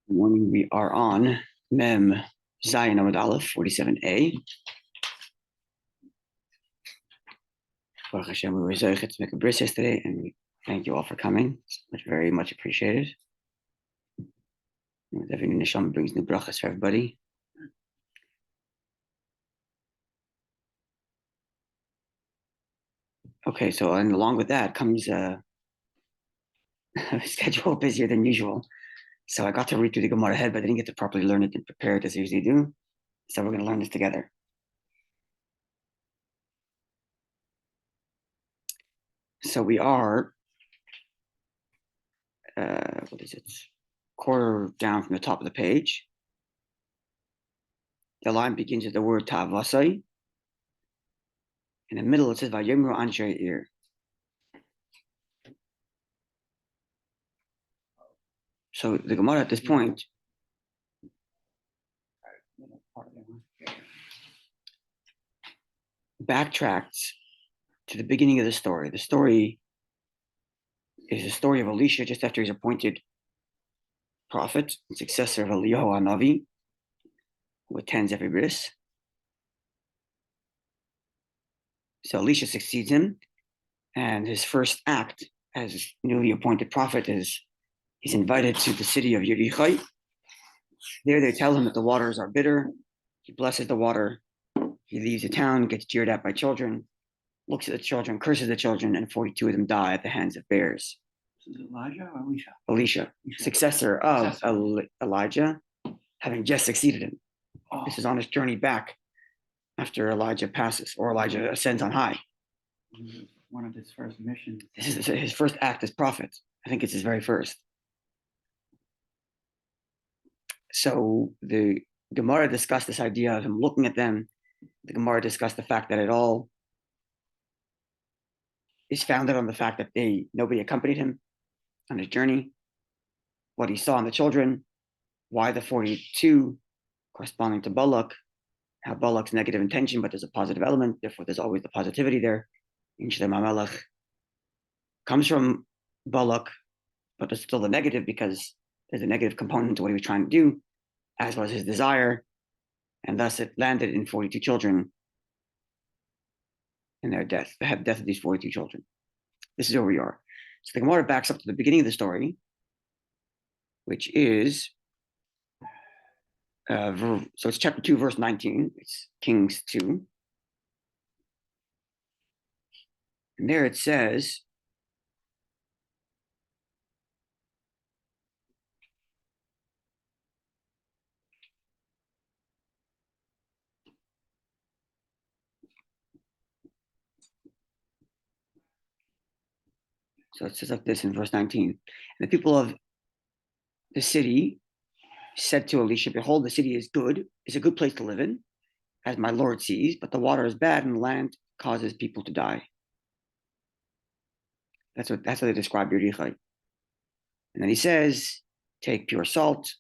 Morning, we are on Mem Zion Amud Aleph 47a. Baruch Hashem, we were zoichet to make a bris yesterday, and we thank you all for coming. It's very much appreciated. Every new neshama brings new brachas for everybody. Okay, so and along with that comes a schedule busier than usual. So I got to read through the Gemara ahead, but I didn't get to properly learn it and prepare it as I usually do. So we're going to learn this together. So we are, what is it? Quarter down from the top of the page. The line begins with the word ta'avasai. In the middle, it says Vayomru Anshe Ir. So the Gemara at this point backtracks to the beginning of the story. The story is a story of Elisha just after he's appointed prophet, successor of Eliyahu Hanavi, who attends every bris. So Elisha succeeds him, and his first act as newly appointed prophet is he's invited to the city of Yerichai. There they tell him that the waters are bitter. He blesses the water. He leaves the town, gets jeered at by children, looks at the children, curses the children, and 42 of them die at the hands of bears. Is it Elijah or Elisha? Elisha, successor of Elijah, having just succeeded him. Oh. This is on his journey back after Elijah passes, or Elijah ascends on high. One of his first missions. This is his first act as prophet. I think it's his very first. So the Gemara discussed this idea of him looking at them. The Gemara discussed the fact that it all is founded on the fact that nobody accompanied him on his journey, what he saw in the children, why the 42 corresponding to Balak, how Balak's negative intention, but there's a positive element, therefore there's always the positivity there. In Shalem HaMelech comes from Balak, but there's still the negative because there's a negative component to what he was trying to do, as was his desire, and thus it landed in 42 children in their death, the death of these 42 children. This is where we are. So the Gemara backs up to the beginning of the story, which is, so it's chapter 2, verse 19. It's Kings 2. And there it says, so it says like this in verse 19. And the people of the city said to Elisha, behold, the city is good, it's a good place to live in, as my Lord sees, but the water is bad and the land causes people to die. That's how they describe Yerichai. And then he says, take pure salt,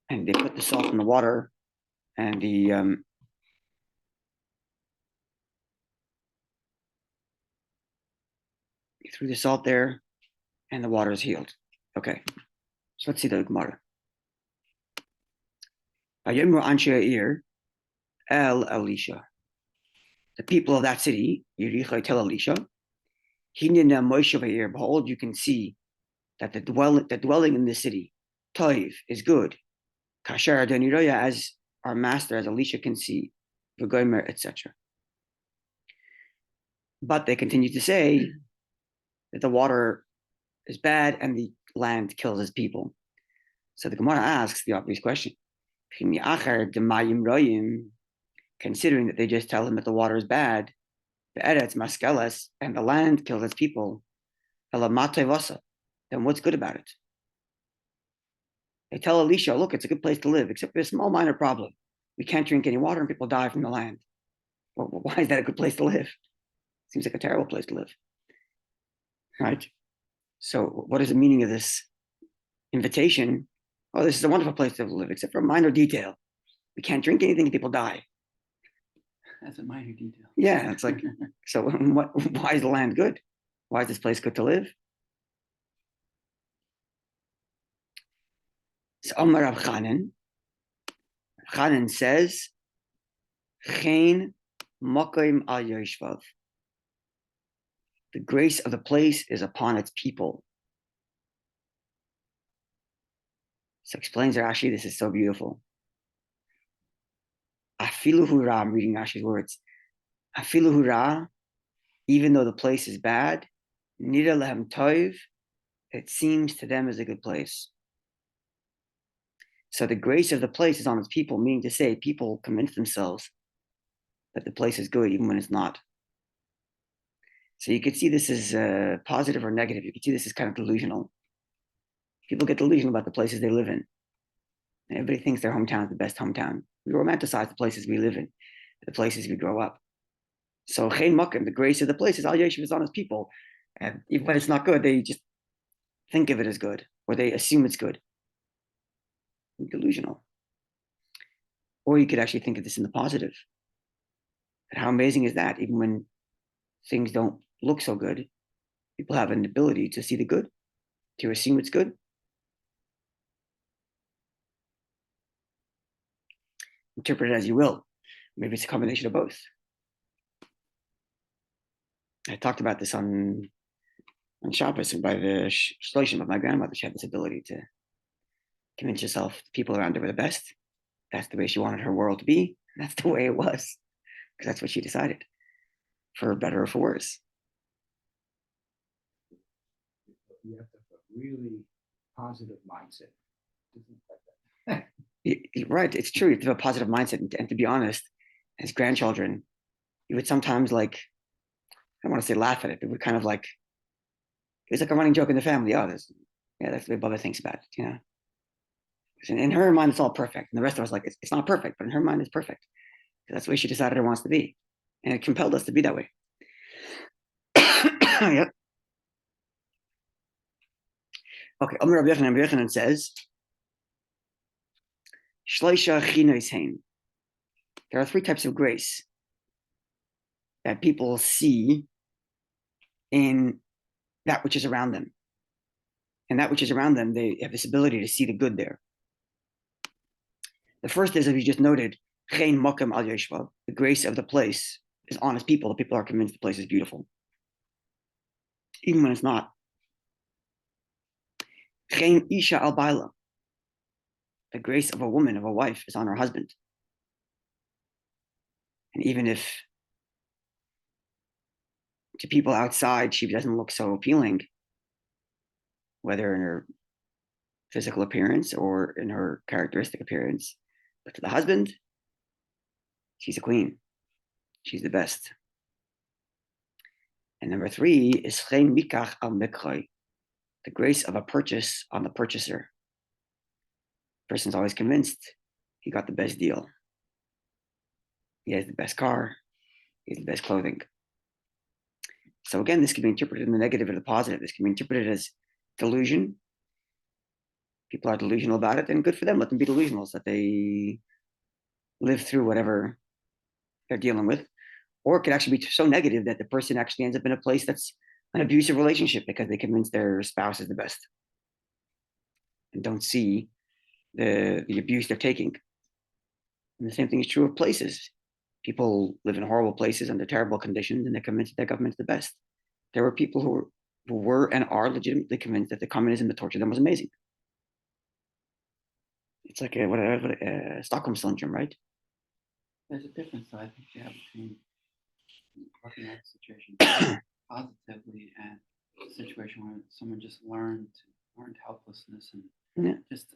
and they put the salt in the water, and the threw the salt there, and the water is healed. Okay, so let's see the Gemara. Vayomru Anshe Ir El Elisha. The people of that city, Yerichai, tell Elisha, Hinina Moshe V'ir, behold, you can see that the dwelling in the city, Toiv, is good. Kasher Adoniroya, as our master, as Elisha can see, V'gomer, etc. But they continue to say that the water is bad and the land kills its people. So the Gemara asks the obvious question. Considering that they just tell him that the water is bad, the eretz maskeles, and the land kills its people, then what's good about it? They tell Elisha, look, it's a good place to live, except for a small minor problem. We can't drink any water and people die from the land. Well, why is that a good place to live? Seems like a terrible place to live. Right? So what is the meaning of this invitation? Oh, this is a wonderful place to live, except for a minor detail. We can't drink anything and people die. That's a minor detail. Yeah, it's like, so why is the land good? Why is this place good to live? So Omar Rav Chanan says, Chen Mokim al Yoshvav. The grace of the place is upon its people. So explains Rashi, this is so beautiful. Afilu hura, I'm reading Rashi's words. Afilu hura, even though the place is bad, nira lehem toiv, it seems to them as a good place. So the grace of the place is on its people, meaning to say people convince themselves that the place is good even when it's not. So you could see this as positive or negative. You could see this as kind of delusional. People get delusional about the places they live in. And everybody thinks their hometown is the best hometown. We romanticize the places we live in, the places we grow up. So Chen Mokim, the grace of the place is Al Yeshiv is on its people. And even when it's not good, they just think of it as good, or they assume it's good. Delusional. Or you could actually think of this in the positive. And how amazing is that? Even when things don't look so good, people have an ability to see the good, to assume it's good. Interpret it as you will. Maybe it's a combination of both. I talked about this on Shabbos by the shloshim of my grandmother. She had this ability to convince herself the people around her were the best. That's the way she wanted her world to be. That's the way it was, because that's what she decided, for better or for worse. You have to have a really positive mindset. Right, it's true. You have to have a positive mindset, and to be honest, as grandchildren, you would sometimes I don't want to say laugh at it, but we kind of it's like a running joke in the family. Oh, that's the way Bubba thinks about it, you know. In her mind, it's all perfect, and the rest of us it's not perfect, but in her mind, it's perfect. That's the way she decided it wants to be, and it compelled us to be that way. Yep. Okay, Rabbi Yochanan says, Shloisha chinois hein. There are three types of grace that people see in that which is around them. And that which is around them, they have this ability to see the good there. The first is, as you just noted, chen mokem al yeshvav. The grace of the place is on its people. The people are convinced the place is beautiful, even when it's not. Chen isha al baila. The grace of a woman, of a wife, is on her husband. And even if to people outside she doesn't look so appealing, whether in her physical appearance or in her characteristic appearance, but to the husband, she's a queen. She's the best. And number three is chen mikach al mikchai, the grace of a purchase on the purchaser. The person's always convinced he got the best deal. He has the best car. He has the best clothing. So again, this can be interpreted in the negative or the positive. This can be interpreted as delusion. People are delusional about it, and good for them. Let them be delusional so that they live through whatever they're dealing with. Or it could actually be so negative that the person actually ends up in a place that's an abusive relationship because they convince their spouse is the best and don't see the abuse they're taking. And the same thing is true of places. People live in horrible places under terrible conditions, and they're convinced their government's the best. There were people who were and are legitimately convinced that the communism that tortured them was amazing. It's like a Stockholm syndrome, right? There's a difference, I think, between looking at the situation positively and a situation where someone just learned helplessness and just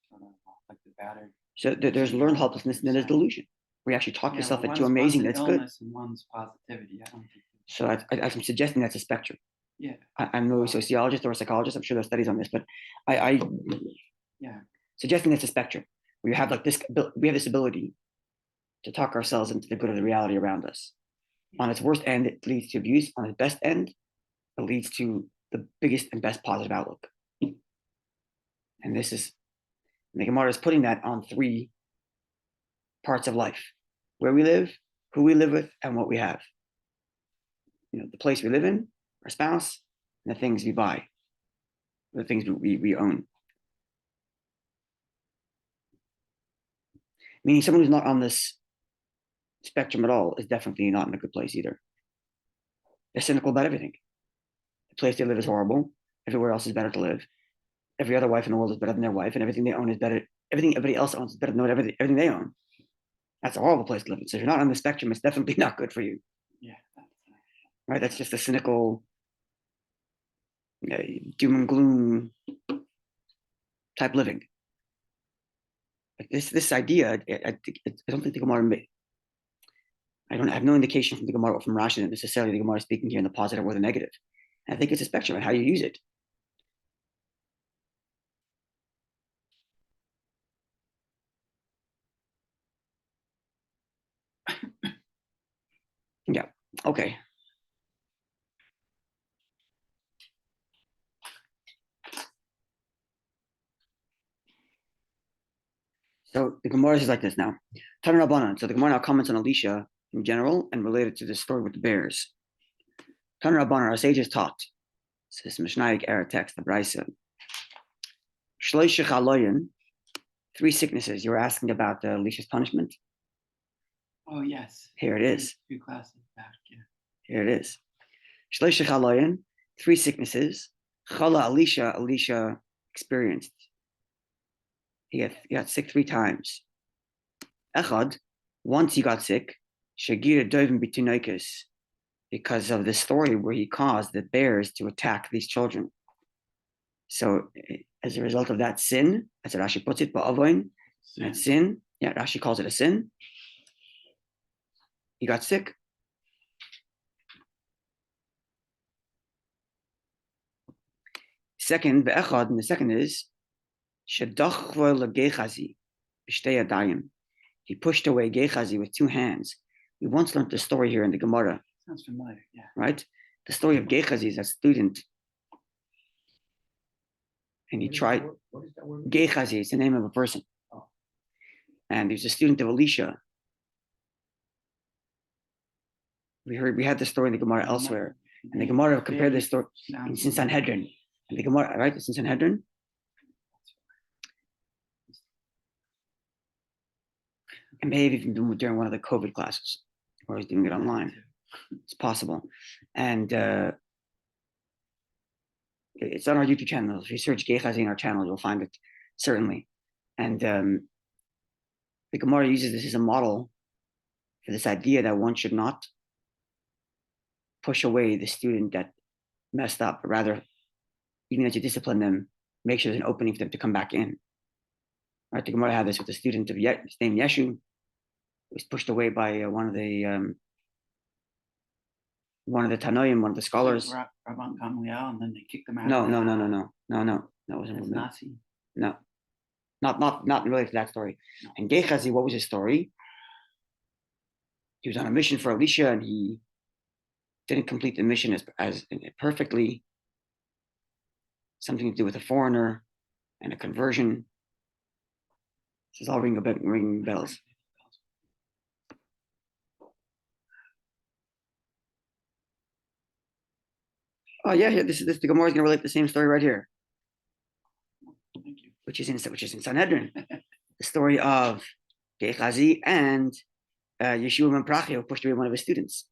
sort of like the battered. So there's learned helplessness, and then there's delusion. We actually talk yourself into amazing. That's good. And one's positivity. I don't think. So I'm suggesting that's a spectrum. Yeah. I'm no sociologist or a psychologist. I'm sure there are studies on this, but I suggesting that's a spectrum. We have we have this ability to talk ourselves into the good of the reality around us. On its worst end, it leads to abuse. On its best end, it leads to the biggest and best positive outlook. And this is, the Gemara is putting that on three parts of life: where we live, who we live with, and what we have. The place we live in, our spouse, and the things we buy, the things we own. Meaning someone who's not on this spectrum at all is definitely not in a good place either. They're cynical about everything. The place they live is horrible. Everywhere else is better to live. Every other wife in the world is better than their wife, and everything they own is better. Everything everybody else owns is better than everything they own. That's a horrible place to live in. So if you're not on the spectrum, it's definitely not good for you. Yeah. Right? That's just a cynical, doom and gloom type living. Like this idea, I don't think the Gemara. I have no indication from the Gemara or from Rashi that necessarily the Gemara is speaking here in the positive or the negative. And I think it's a spectrum and how you use it. Yeah. Okay. So the Gemara is like this now. Tana Rabbanan. So the Gemara now comments on Elisha in general and related to the story with the bears. Tana Rabbanan, our sages taught. This is Mishnaic era text, the Brisa. Shloisha Chaloyin, 3 sicknesses. You were asking about Elisha's punishment. Oh yes. Here it is. 2 classes back. Yeah. Here it is. Shloisha Chaloyin, 3 sicknesses. Chala Elisha experienced. He got sick 3 times. Echad, once he got sick, Shagira Dovin Bitunoikis, because of the story where he caused the bears to attack these children. So as a result of that sin, as Rashi puts it, Ba'avoin, that sin, yeah, Rashi calls it a sin. He got sick. Second, Be'echad, and the second is, Shadachva Lagechazi, B'shtei Adayim. He pushed away Gechazi with 2 hands. We once learned the story here in the Gemara. Sounds familiar, yeah. Right? The story of Gechazi is a student. And he tried. What is that word? Gechazi is the name of a person. Oh. And he was a student of Elisha. We had the story in the Gemara elsewhere. And the Gemara compared this story in Sanhedrin. And the Gemara, right? It's in Sanhedrin. And maybe even during one of the COVID classes, or he's doing it online. It's possible. And it's on our YouTube channel. If you search Gechazi in our channel, you'll find it, certainly. And the Gemara uses this as a model for this idea that one should not push away the student that messed up, but rather, even as you discipline them, make sure there's an opening for them to come back in. Right? The Gemara had this with the student of his name Yeshu, who was pushed away by one of the Tanoim, one of the scholars. Rabban Gamliel, and then they kicked them out. No. That wasn't Nasi. No. Not related to that story. No. And Gechazi, what was his story? He was on a mission for Elisha, and he didn't complete the mission as perfectly. Something to do with a foreigner and a conversion. This is all ringing bells. Oh yeah, this the Gemara is going to relate the same story right here. Thank you. Which is in Sanhedrin, the story of Gechazi and Yeshua ben Prachi, who pushed away one of his students.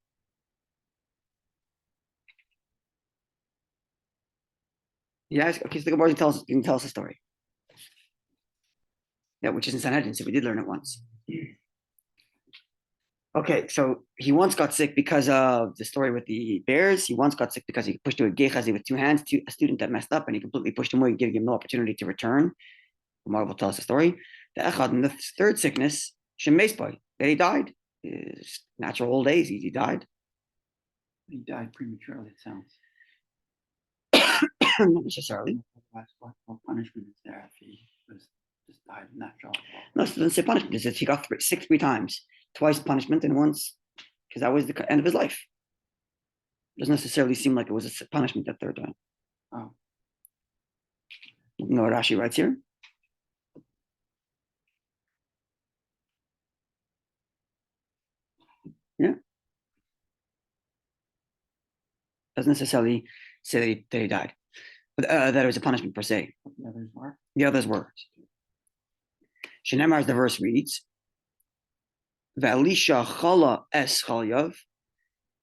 Yes, okay, so the Gemara can tell us the story. Yeah, which is in Sanhedrin, so we did learn it once. Okay, so he once got sick because of the story with the bears. He once got sick because he pushed away Gechazi with 2 hands, a student that messed up, and he completely pushed him away, giving him no opportunity to return. Gemara will tell us the story. The Echad, and the 3rd sickness, Shemesboy, that he died. His natural old age, he died. He died prematurely, it sounds. Not necessarily. What punishment is there if he just died natural? No, it doesn't say punishment. It says he got sick 3 times. Twice punishment and once, because that was the end of his life. It doesn't necessarily seem like it was a punishment that 3rd time. Oh. You know what Rashi writes here? Yeah. Doesn't necessarily say that he died, but that it was a punishment per se. The others were? The others were. Shenemar, as the verse reads, Ve'Elisha chala es chalyav,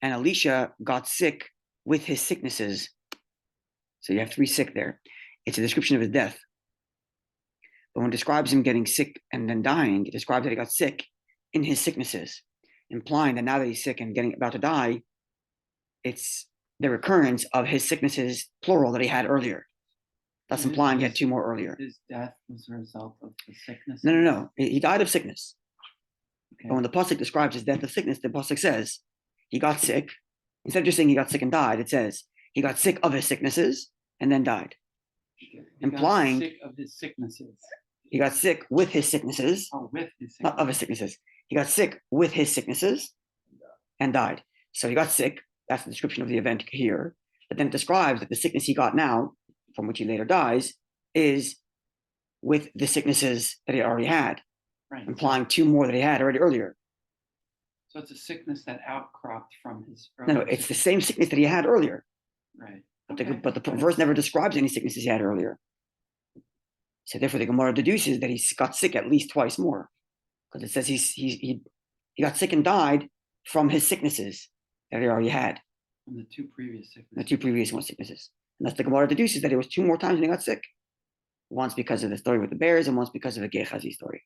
and Elisha got sick with his sicknesses. So you have three sick there. It's a description of his death. But when it describes him getting sick and then dying, it describes that he got sick in his sicknesses, implying that now that he's sick and about to die, it's the recurrence of his sicknesses, plural, that he had earlier. That's implying he had two more earlier. His death was a result of the sickness? No. He died of sickness. Okay. But when the pasuk describes his death of sickness, the pasuk says he got sick. Instead of just saying he got sick and died, it says he got sick of his sicknesses and then died. Implying sick of his sicknesses. He got sick with his sicknesses. Oh, with his sicknesses. Not of his sicknesses. He got sick with his sicknesses and died. So he got sick. That's the description of the event here. But then it describes that the sickness he got now, from which he later dies, is with the sicknesses that he already had, right. Implying two more that he had already earlier. So it's a sickness that outcropped from his No, it's the same sickness that he had earlier. Right. But the verse never describes any sicknesses he had earlier. So therefore, the Gemara deduces that he got sick at least twice more, because it says he got sick and died from his sicknesses that he already had. From the two previous sicknesses. The two previous sicknesses, and that's the Gemara deduces that it was two more times when he got sick. Once because of the story with the bears, and once because of the Gehazi story.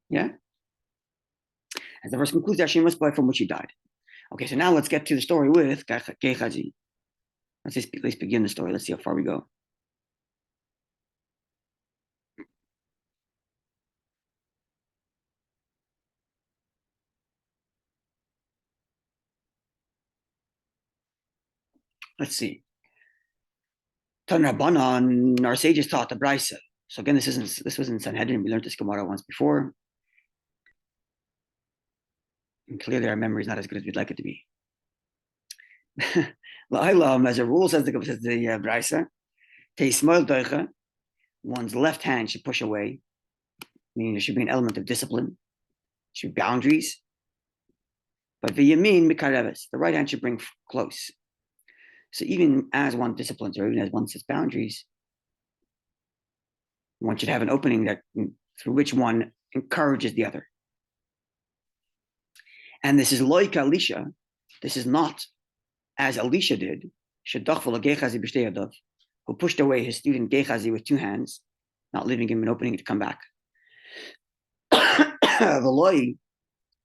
Yeah. As the verse concludes, Hashem was from which he died. Okay, so now let's get to the story with Gehazi. Let's begin the story. Let's see how far we go. Let's see. Tanrabanan, our sages taught the Brisa. So again, this was in Sanhedrin. We learned this Gemara once before. And clearly our memory is not as good as we'd like it to be. As a rule, says the Brisa, one's left hand should push away, meaning there should be an element of discipline, there should be boundaries. But the yamin mikareves, the right hand should bring close. So even as one disciplines, or even as one sets boundaries, one should have an opening through which one encourages the other. And this is loika Elisha. This is not as Elisha did, who pushed away his student Gehazi with two hands, not leaving him an opening to come back. And not like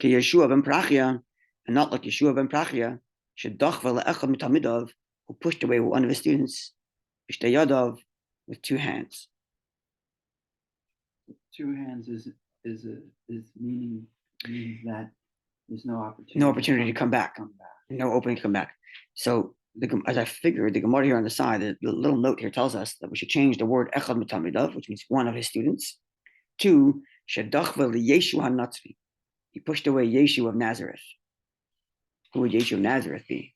Yeshua ben Prachia, who pushed away one of his students with two hands. Two hands means that there's no opportunity. To come back. No opening to come back. So as I figured, the Gemara here on the side, the little note here tells us that we should change the word echad mitamidav, which means one of his students, to shedachva liyeshu hanatzri. He pushed away Yeshu of Nazareth. Who would Yeshu of Nazareth be?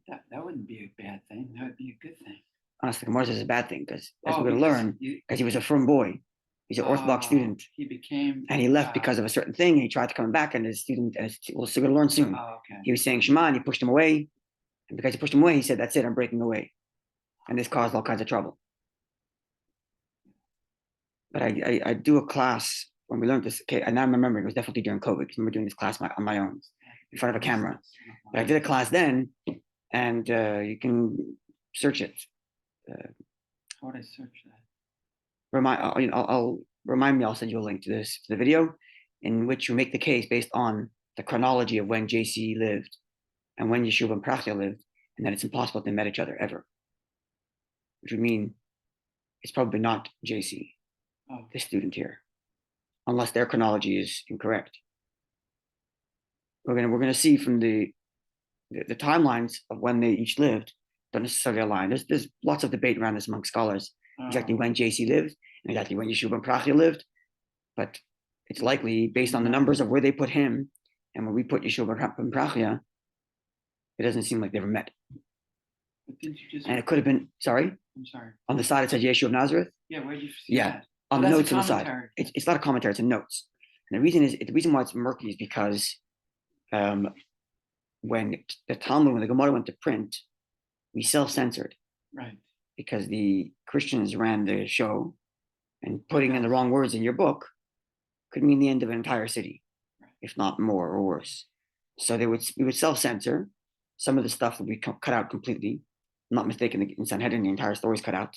That wouldn't be a bad thing. That would be a good thing. Honestly, the Gemara says it's a bad thing because as we're going to learn, because he was a firm boy. He's an Orthodox student. He became, and he left because of a certain thing. And he tried to come back, and his student, we're still going to learn soon. Okay. He was saying Shema, and he pushed him away. And because he pushed him away, he said, "That's it, I'm breaking away," and this caused all kinds of trouble. But I do a class when we learned this. Okay, and now I'm remembering it was definitely during COVID. I remember doing this class on my own in front of a camera. But I did a class then, and you can search it. How would I search that? I'll remind me. I'll send you a link to the video, in which you make the case based on the chronology of when JC lived and when Yeshua and Prachya lived, and that it's impossible they met each other ever. Which would mean it's probably not JC, the student here, unless their chronology is incorrect. We're gonna see from the timelines of when they each lived don't necessarily align. There's lots of debate around this among scholars. Exactly when JC lived and exactly when Yeshua ben Prachia lived, but it's likely based on the numbers of where they put him and when we put Yeshua ben Prachia, it doesn't seem like they ever met. But didn't you just? And it could have been. Sorry. I'm sorry. On the side it said Yeshua of Nazareth. Yeah, where did you see that? On the notes on the side. It's not a commentary. It's a notes. And the reason why it's murky is because when the Talmud, when the Gemara went to print, we self-censored. Right. Because the Christians ran the show, and putting in the wrong words in your book could mean the end of an entire city, if not more or worse. So we would self-censor. Some of the stuff would be cut out completely. I'm not mistaken, in Sanhedrin, the entire story is cut out.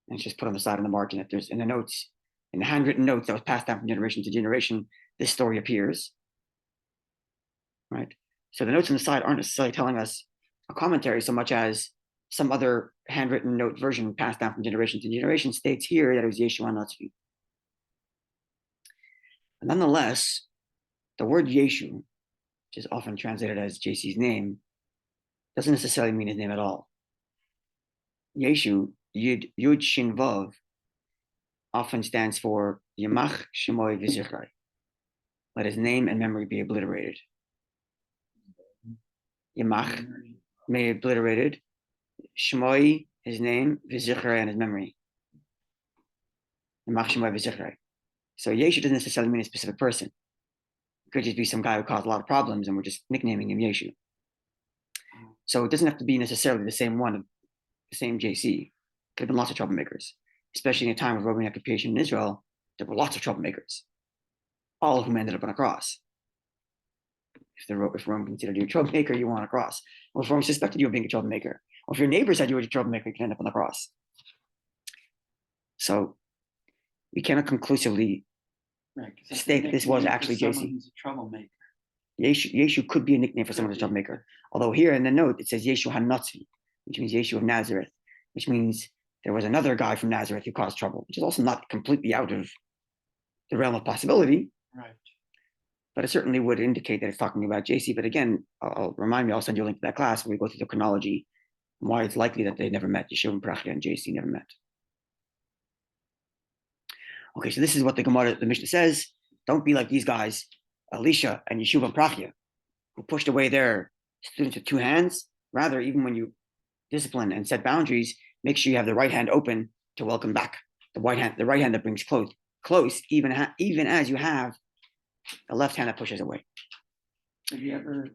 And it's just put on the side of the margin that there's in the notes, in the handwritten notes that was passed down from generation to generation, this story appears. Right? So the notes on the side aren't necessarily telling us a commentary so much as some other handwritten note version passed down from generation to generation states here that it was Yeshua Natzvi. Nonetheless, the word Yeshu, which is often translated as JC's name, doesn't necessarily mean his name at all. Yeshu, Yud Shin Vav, often stands for Yamach Shemoy V'Zichrai. Let his name and memory be obliterated. Yamach, may be obliterated. Shemoy, his name, V'Zichrai, and his memory. Yamach Shemoy V'Zichrai. So Yeshu doesn't necessarily mean a specific person. It could just be some guy who caused a lot of problems and we're just nicknaming him Yeshu. So it doesn't have to be necessarily the same one, the same JC. Could have been lots of troublemakers, especially in a time of Roman occupation in Israel. There were lots of troublemakers, all of whom ended up on a cross. If Rome considered you a troublemaker, you were on a cross. Or if Rome suspected you of being a troublemaker, or if your neighbor said you were a troublemaker, you can end up on the cross. So we cannot conclusively state that this was actually JC. Who's a troublemaker. Yeshu could be a nickname for someone who's a troublemaker. Although here in the note, it says Yeshu HaNatzvi, which means Yeshu of Nazareth, which means there was another guy from Nazareth who caused trouble, which is also not completely out of the realm of possibility. Right. But it certainly would indicate that it's talking about JC. But again, I'll send you a link to that class where we go through the chronology and why it's likely that they never met. Yeshua and Parachia and JC never met. Okay, so this is what the Mishnah says. Don't be like these guys, Elisha and Yeshua and Parachia, who pushed away their students with two hands. Rather, even when you discipline and set boundaries, make sure you have the right hand open to welcome back. The right hand that brings close, even as you have the left hand that pushes away. Have you ever,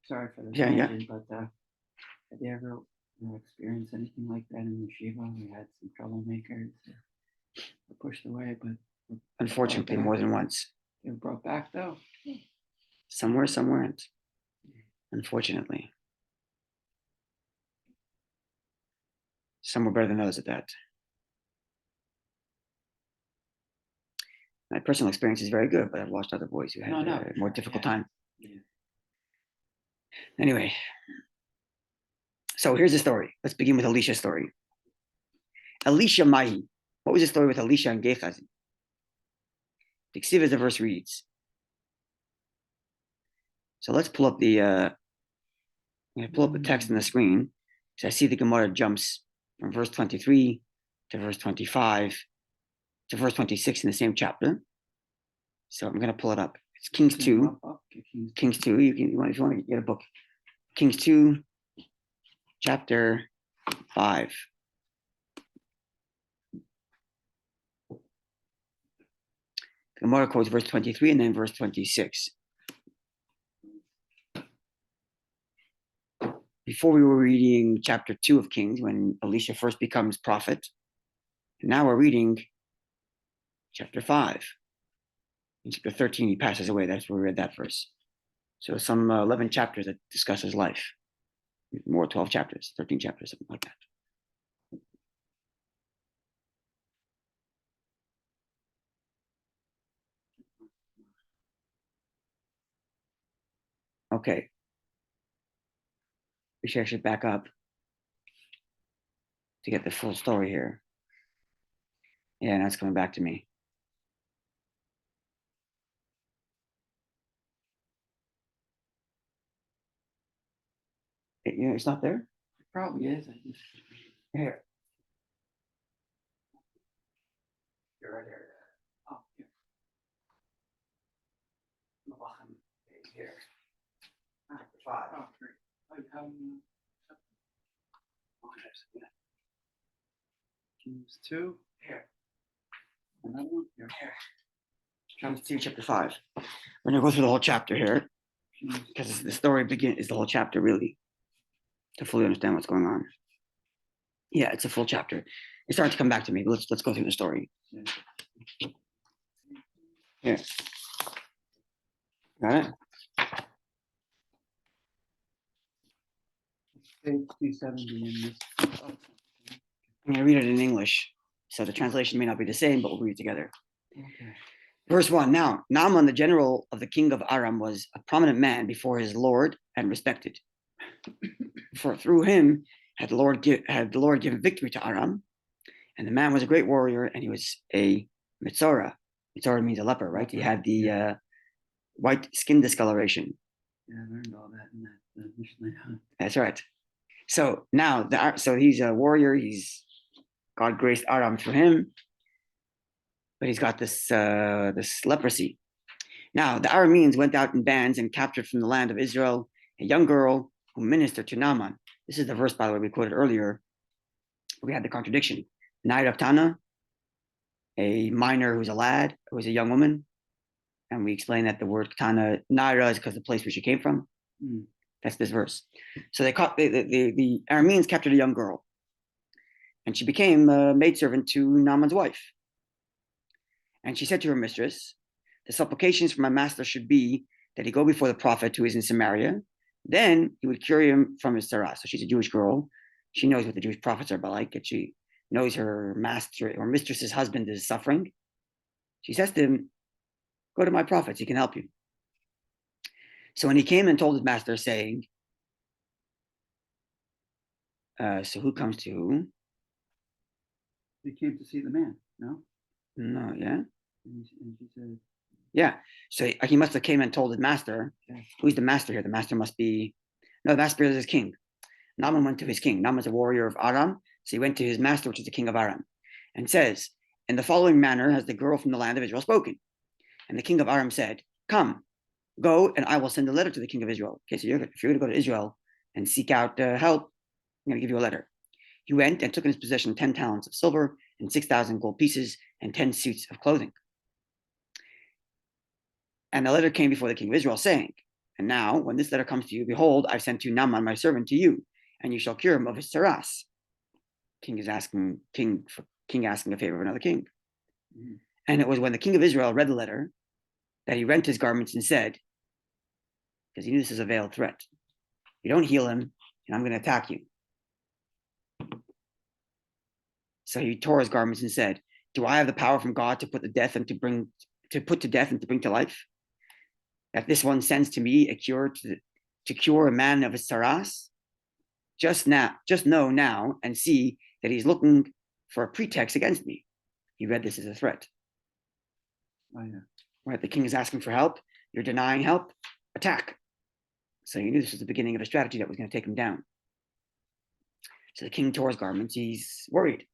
sorry for the tangent, but have you ever experienced anything like that in yeshiva? We had some troublemakers that pushed away, but unfortunately, more than once. They were brought back though. Somewhere aren't. Unfortunately. Some were better than others at that. My personal experience is very good, but I've watched other boys who had a more difficult time. Yeah. Anyway, so here's the story. Let's begin with Elisha's story. Elisha Mahi. What was the story with Elisha and Gehazi? The Ksiv as the verse reads. So let's pull up the text on the screen. So I see the Gemara jumps from verse 23 to verse 25 to verse 26 in the same chapter. So I'm going to pull it up. It's Kings 2. Kings 2. If you want to get a book. Kings 2, chapter 5. The Gemara quotes verse 23 and then verse 26. Before we were reading chapter 2 of Kings, when Elisha first becomes prophet. And now we're reading chapter 5. In chapter 13, he passes away. That's where we read that verse. So some 11 chapters that discuss his life. More 12 chapters, 13 chapters, something like that. Okay. We should actually back up to get the full story here. Yeah, now it's coming back to me. It's not there? It probably is. Here. You're right here. Oh, here. Here. Chapter 5. Oh, great. Oh, you have Kings 2. Here. Another one? Here. Kings 2, chapter 5. We're going to go through the whole chapter here because the story is the whole chapter, really, to fully understand what's going on. Yeah, it's a full chapter. It's starting to come back to me, but let's go through the story. Yeah. Here. Got it? Page 270 in this. I'm going to read it in English. So the translation may not be the same, but we'll read it together. Okay. Verse 1. Now, Naaman, the general of the king of Aram, was a prominent man before his Lord and respected. For through him had the Lord given victory to Aram. And the man was a great warrior, and he was a Mitzorah. Mitzorah means a leper, right? He had the white skin discoloration. Yeah, I learned all that in that Mishnah. That's right. So now, so he's a warrior. God graced Aram through him, but he's got this leprosy. Now the Arameans went out in bands and captured from the land of Israel a young girl who ministered to Naaman. This is the verse, by the way, we quoted earlier. We had the contradiction. Naira Tana, a minor who's a lad, who was a young woman. And we explained that the word Tana, Naira, is because of the place where she came from. That's this verse. So the Arameans captured a young girl. And she became a maidservant to Naaman's wife. And she said to her mistress, the supplications for my master should be that he go before the prophet who is in Samaria. Then he would cure him from his tzara. So she's a Jewish girl. She knows what the Jewish prophets are like. And she knows her master or mistress's husband is suffering. She says to him, go to my prophets, he can help you. So when he came and told his master, saying, so who comes to who? He came to see the man, no? No, yeah. And she said, yeah. So he must have came and told his master. Okay. Who's the master here? The master must be, no, the master is his king. Naaman went to his king. Naaman's a warrior of Aram. So he went to his master, which is the king of Aram, and says, in the following manner has the girl from the land of Israel spoken. And the king of Aram said, come, go, and I will send a letter to the king of Israel. Okay, so if you're going to go to Israel and seek out help, I'm going to give you a letter. He went and took in his possession 10 talents of silver and 6,000 gold pieces and 10 suits of clothing. And the letter came before the king of Israel, saying, and now, when this letter comes to you, behold, I've sent to Naaman, my servant, to you, and you shall cure him of his tsaras. King asking a favor of another king. Mm-hmm. And it was when the king of Israel read the letter that he rent his garments and said, because he knew this is a veiled threat, you don't heal him, and I'm going to attack you. So he tore his garments and said, do I have the power from God to put to death and to bring to life? That this one sends to me a cure to cure a man of his tsaras? Just know now and see that he's looking for a pretext against me. He read this as a threat. Oh, yeah. Right, the king is asking for help. You're denying help. Attack. So he knew this was the beginning of a strategy that was going to take him down. So the king tore his garments. He's worried.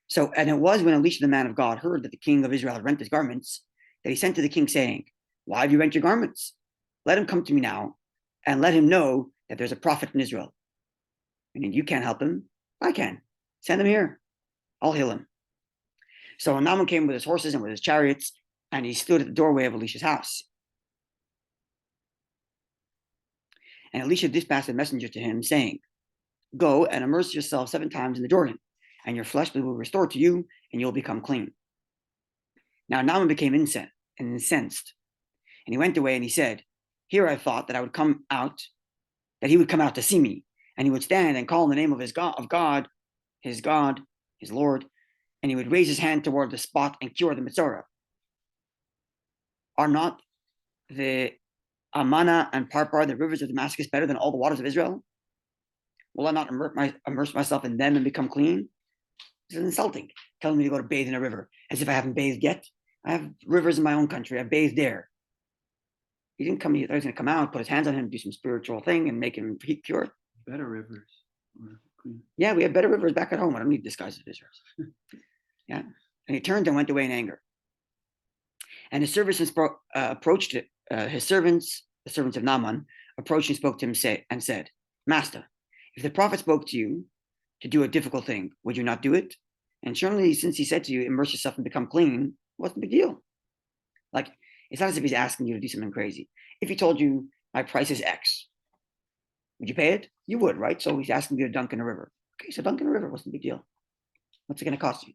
So, and it was when Elisha, the man of God, heard that the king of Israel had rent his garments, that he sent to the king saying, why have you rent your garments? Let him come to me now and let him know that there's a prophet in Israel. Meaning you can't help him. I can. Send him here. I'll heal him. So when Naaman came with his horses and with his chariots, and he stood at the doorway of Elisha's house. And Elisha dispatched a messenger to him, saying, go and immerse yourself 7 times in the Jordan, and your flesh will be restored to you, and you'll become clean. Now Naaman became incensed, and he went away and he said, here I thought that I would come out, that he would come out to see me, and he would stand and call in the name of his God, his Lord, and he would raise his hand toward the spot and cure the Mitzorah. Are not the Amana and Parpar, the rivers of Damascus, better than all the waters of Israel? Will I not immerse myself in them and become clean? This is insulting, telling me to go to bathe in a river, as if I haven't bathed yet. I have rivers in my own country. I've bathed there. He didn't come, he thought he was going to come out, put his hands on him, do some spiritual thing, and make him cured. Better rivers. Or clean. Yeah, we have better rivers back at home. I don't need disguises visitors. Yeah. And he turned and went away in anger. And his servants approached his servants, the servants of Naaman, approached and spoke to him and said, Master, if the prophet spoke to you to do a difficult thing, would you not do it? And surely since he said to you, immerse yourself and become clean, what's the big deal? Like, it's not as if he's asking you to do something crazy. If he told you, my price is X, would you pay it? You would, right? So he's asking you to dunk in a river. Okay, so dunk in a river, what's the big deal? What's it going to cost you?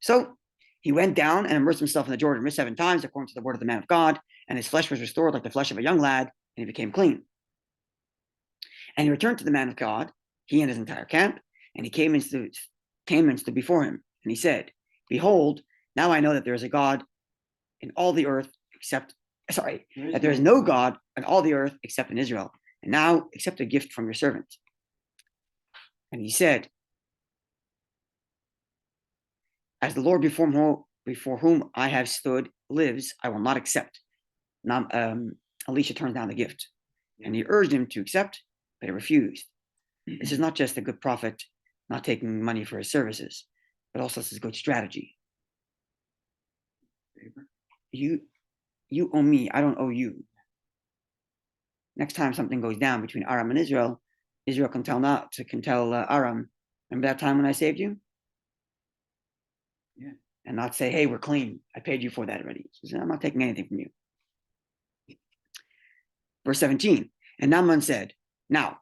So He went down and immersed himself in the Jordan 7 times, according to the word of the man of God, and his flesh was restored like the flesh of a young lad, and he became clean. And he returned to the man of God, he and his entire camp, and he came and stood before him. And he said, Behold, now I know that there is a God in all the earth that there is no God in all the earth except in Israel. And now accept a gift from your servant. And he said, As the Lord before whom I have stood lives, I will not accept. Now, Elisha turned down the gift, and he urged him to accept, but he refused. This is not just a good prophet not taking money for his services, but also this is good strategy. You owe me, I don't owe you. Next time something goes down between Aram and Israel, Israel can tell Aram, remember that time when I saved you? Yeah. And not say, hey, we're clean. I paid you for that already. He said, I'm not taking anything from you. Verse 17, and Naaman said, Now,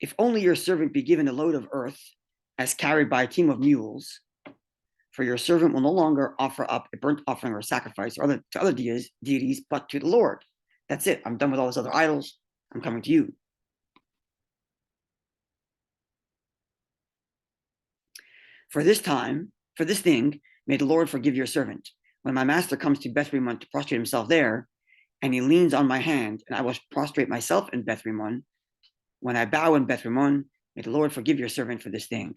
if only your servant be given a load of earth as carried by a team of mules, for your servant will no longer offer up a burnt offering or a sacrifice to other deities, but to the Lord. That's it. I'm done with all those other idols. I'm coming to you. For this thing, may the Lord forgive your servant. When my master comes to Beth Rimmon to prostrate himself there, and he leans on my hand, and I will prostrate myself in Beth Rimmon. When I bow in Beth Rimmon, may the Lord forgive your servant for this thing.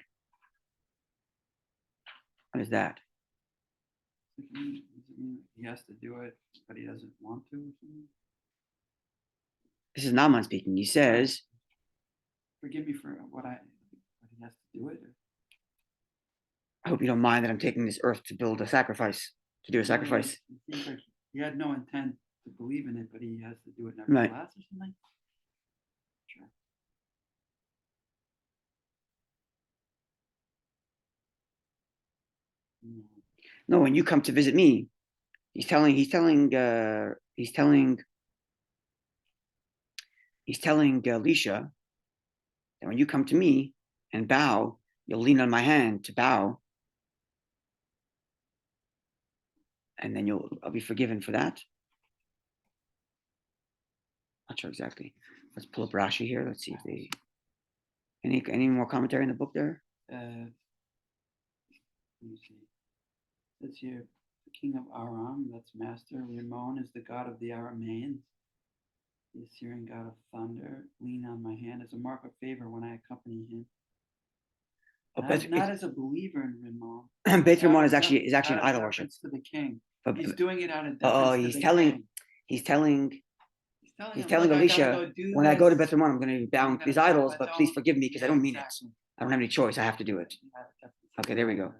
What is that? He has to do it, but he doesn't want to or something? This is Naaman speaking. He says, Forgive me for what he has to do it. I hope you don't mind that I'm taking this earth to build a sacrifice, to do a sacrifice. It seems like he had no intent to believe in it, but he has to do it nevertheless or something. Sure. No, when you come to visit me, he's telling Elisha that when you come to me and bow, you'll lean on my hand to bow, and then I'll be forgiven for that. Not sure exactly. Let's pull up Rashi here. Let's see if they any more commentary in the book there. Let me see. It says here, the king of Aram, that's master. Rimmon is the god of the Arameans. The Assyrian god of thunder. Lean on my hand as a mark of favor when I accompany him. Not as a believer in Rimmon. Beth Rimmon is actually an idol worship. To the king. But, he's doing it out of deference to the king. He's telling Elisha, when I go to Beth Rimmon, I'm going to be bound these idols, but please forgive me because I don't mean it. I don't have any choice. I have to do it. Okay, there we go.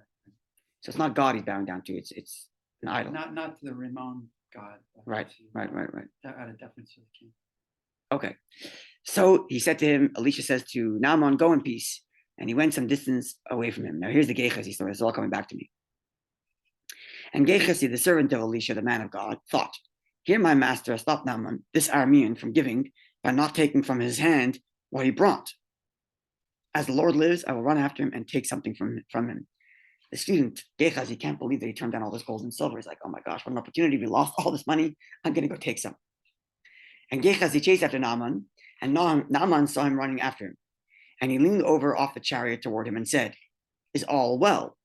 So it's not God he's bowing down to. It's an idol. Not to the Rimmon god. Right. Out of deference to the king. Okay. So he said to him, Elisha says to Naaman, go in peace. And he went some distance away from him. Now here's the Gehazi story. It's all coming back to me. And Gehazi, the servant of Elisha, the man of God, thought, here my master has stopped Naaman, this Aramean, from giving by not taking from his hand what he brought. As the Lord lives, I will run after him and take something from him. The student, Gehazi, can't believe that he turned down all this gold and silver. He's like, oh my gosh, what an opportunity. We lost all this money. I'm going to go take some. And Gehazi chased after Naaman, and Naaman saw him running after him. And he leaned over off the chariot toward him and said, is all well?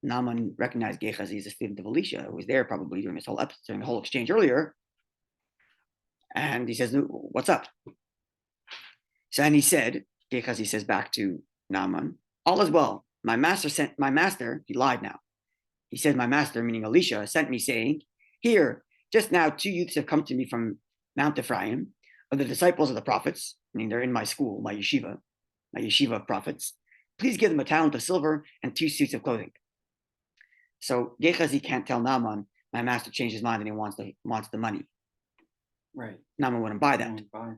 Naaman recognized Gehazi as a student of Elisha, who was there probably during the whole exchange earlier. And he says, what's up? So, and he said, Gehazi says back to Naaman, all is well. My master, he lied now. He said, my master, meaning Elisha, sent me saying, here, just now 2 youths have come to me from Mount Ephraim, of the disciples of the prophets, meaning they're in my school, my yeshiva of prophets. Please give them a talent of silver and 2 suits of clothing. So Gehazi can't tell Naaman, my master changed his mind and he wants the money. Right. Naaman wouldn't buy that. Right.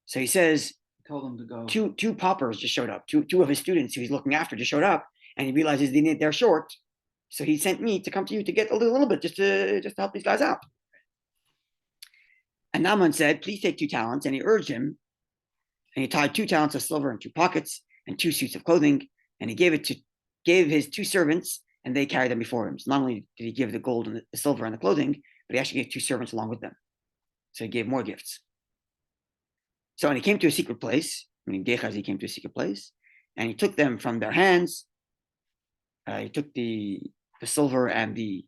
So he says, told him to go. Two paupers just showed up. Two of his students who he's looking after just showed up, and he realizes they're short. So he sent me to come to you to get a little bit just to help these guys out. And Naaman said, please take 2 talents. And he urged him, and he tied 2 talents of silver in 2 pockets and 2 suits of clothing. And he gave his 2 servants, and and they carried them before him. So not only did he give the gold and the silver and the clothing, but he actually gave 2 servants along with them. So he gave more gifts. So when he came to a secret place, meaning Gehazi came to a secret place, and he took them from their hands. He took the silver and the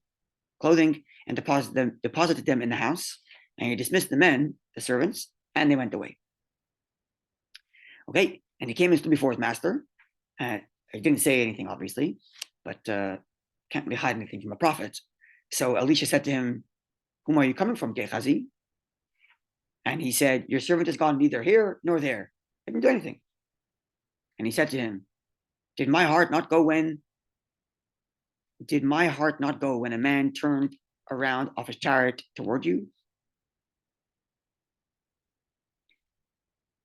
clothing and deposited them in the house, and he dismissed the men, the servants, and they went away. Okay, and he came and stood before his master. He didn't say anything, obviously, but can't really hide anything from a prophet. So Elisha said to him, "Whom are you coming from, Gehazi?" And he said, "Your servant has gone neither here nor there. I didn't do anything." And he said to him, Did my heart not go when a man turned around off his chariot toward you?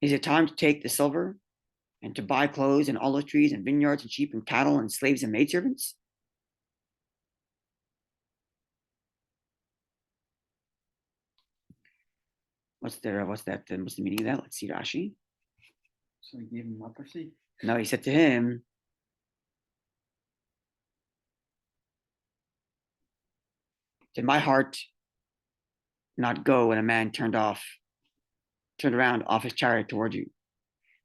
Is it time to take the silver and to buy clothes and olive trees and vineyards and sheep and cattle and slaves and maidservants? What's the meaning of that? Let's see Rashi. So he gave him leprosy? No, he said to him, Did my heart not go when a man turned around off his chariot toward you?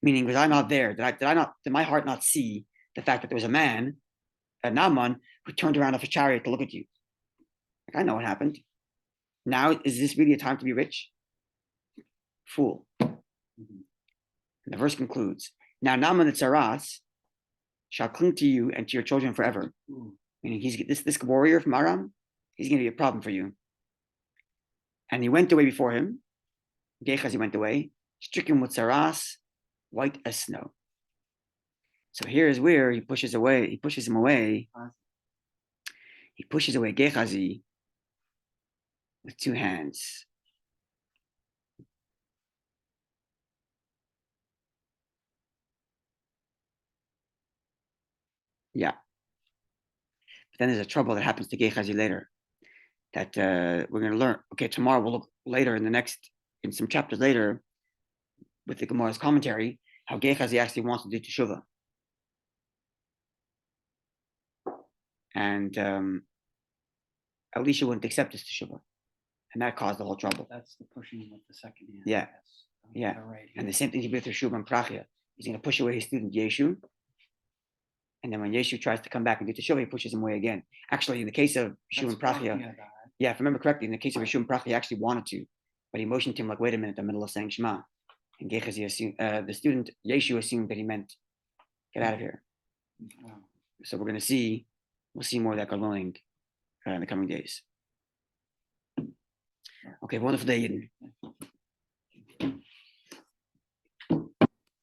Meaning, was I not there? Did my heart not see the fact that there was a man, a Naaman, who turned around off his chariot to look at you? Like, I know what happened. Now, is this really a time to be rich? Fool. And the verse concludes, Now Naaman the Tsaras shall cling to you and to your children forever. Meaning, this warrior from Aram, he's going to be a problem for you. And he went away before him. Gehazi went away, stricken with Tsaras, white as snow. So here is where he pushes him away. He pushes away Gehazi with 2 hands. Yeah. But then there's a trouble that happens to Gehazi later that we're going to learn. Okay, tomorrow we'll look later in some chapters later with the Gemara's commentary, how Gehazi actually wants to do teshuvah. And Elisha wouldn't accept his teshuvah. And that caused the whole trouble. That's the pushing with the second hand. Yeah. Yeah. Right, and the same thing he did with Yeshua and Prachia. He's going to push away his student Yeshu. And then when Yeshu tries to come back and do teshuvah, he pushes him away again. Actually, in the case of Yeshua and Prachia, yeah, if I remember correctly, in the case of Yeshua and Prachia, he actually wanted to, but he motioned to him like, wait a minute, in the middle of saying Shema. And Gehazi assumed, the student Yeshu assumed that he meant, get out of here. Wow. So we'll see more of that God willing in the coming days. Okay, wonderful day, Eden.